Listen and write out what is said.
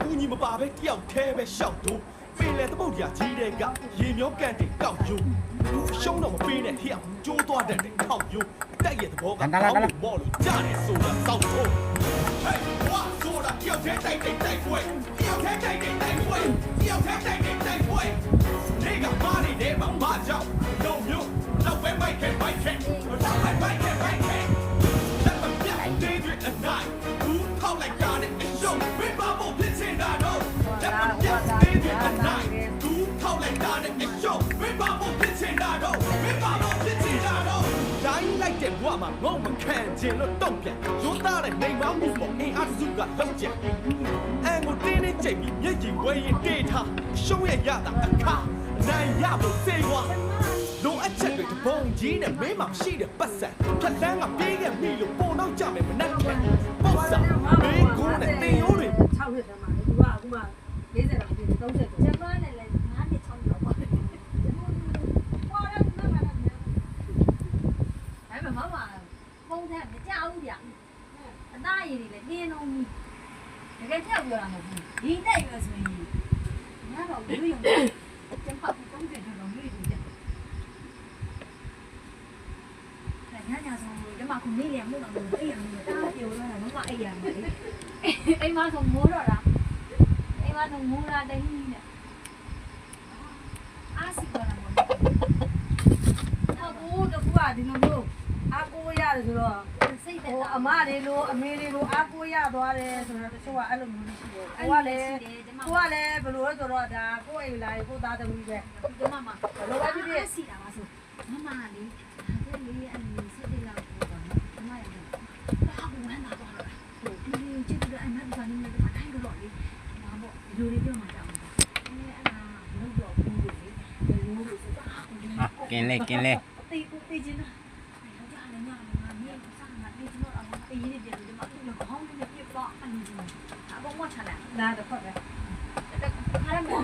ဦးညီမပါပဲတယောက်သေးပဲရှောက်တော့ပင်လေတပုတ်ရာကြီးတဲ့ကရေမျောကန်တဲ့ကောက်ယူရှုံးတော့မပေးနဲ့တယောက်ကျိုးသွားတဲ့ခေါက်ယူတက်ရဲ့သဘောကဘောလို့ကြားတယ်ဆိုတာစောက်ဖို့ဟဲ့ဝါဆိုတာတယောက်သေးတိုက်ပွဲတယောက်သေးတိုက်ပွဲတယောက်သေးတိုက်ပွဲနေကမားနေတဲ့မှာမကြောက်လုံးမျိုးလောက်ပဲမိုက်ခဲလောက်ပဲမိုက်ခဲလက်မပြတ်သေးတဲ့အနိုင်ဘူးထောက်လိုက်ကြတဲ့အရှုံးဝိပါဖို့ဖြစ်ချင်တာတော့လက်မပြတ်သေးတဲ့အနိုင်ဘူးထောက်လိုက်ကြတဲ့အရှုံးဝိပါဖို့ဖြစ်ချင်တာတော့ဝိပါဖို့ဖြစ်ချင်တာတော့တိုင်းလိုက်တဲ့ဘဝမှာငုံမခံခြင်းလို့တုံ့ပြန်ရိုးသားတဲ့နေမောင်းမှုပေါ်အင်အားစုကလောက်ကျန်အန်ကိုတင်းနေချိန်ပြီးမျက်ကြည်ဝဲရင်တေးထားရှုံးရရတာအခါနိုင်ရဖို့စေဝါလုံးအချက်တွေတပုံကြီးနဲ့မင်းမှရှိတဲ့ပတ်စံဖြတ်လန်းကပြေးခဲ့ပြီလို့ပုံတော့ကြမယ်မနှက်ခဲပေါ့စာမင်းကိုနဲ့တင်ရိုးတွေ6ရက်တည်းမှာလေသူကအခုမှ40တောင်ပြည့်30ကျော်ကျမနဲ့လည်း9နှစ်6ကျော်ပါပေါ်တော့မမနဲ့ဒါပေမဲ့မမပုံစံမကြောက်ဘူးဗျအသားရည်တွေလည်းပြင်းလုံးကြီးတကယ်ကြောက်ပြောတာမဟုတ်ဘူးဒီတိုက်ရွယ်ဆိုရင်ငါတော့လူရုံကျမက30ကျော်တော့လူရုံကြညဆိုဒီမှာခုနေရမှုတော့အဲ့ရမှုတာပြောတော့မမအဲ့ရမှာလေအိမ်မဆိုမိုးတော့တာအိမ်မဆိုမိုးတာတည်းနဲ့အားစီတော့မှာတော့တကူကဒီလိုမျိုးအားကိုးရတယ်ဆိုတော့စိတ်သက်သာအမတွေလိုအမေတွေလိုအားကိုးရသွားတယ်ဆိုတော့တချို့ကအဲ့လိုမျိုးရှိတယ်ကိုကလည်းဘယ်လိုလဲဆိုတော့ဒါကိုယ့်အိမ်လာကိုသားသမီးပဲဒီမမလိုပဲဖြစ်ဖြစ်စီတာပါဆိုမမလေးဒါကလေးအဲ့လိုစိတ်သက်သာပေါ့နော်အမရတော့ဘာဘူးဝမ်းသာသွားတော့ဒီချစ်တဲ့အဲ့မတ်ကနေလည်းအတိုင်းတော့လေဒါပေါ့ဒီလိုလေးပြောမှကြောက်တယ်အဲ့ဒါလုံးတော့ဘူးလေဘယ်လိုလဲဆိုတာกินเลยตีจินนะเขาจะอะไรเนี่ยมาเนี่ยสร้างมาตีจินတော့အမအေးရည်တယ်ဒီမှာသူ့ခေါင်းနဲ့ပြစ်တော့အန်ကြီးอ่ะဘောမချလာဒါတော့ဖတ်တယ်ဒါကခါရမေ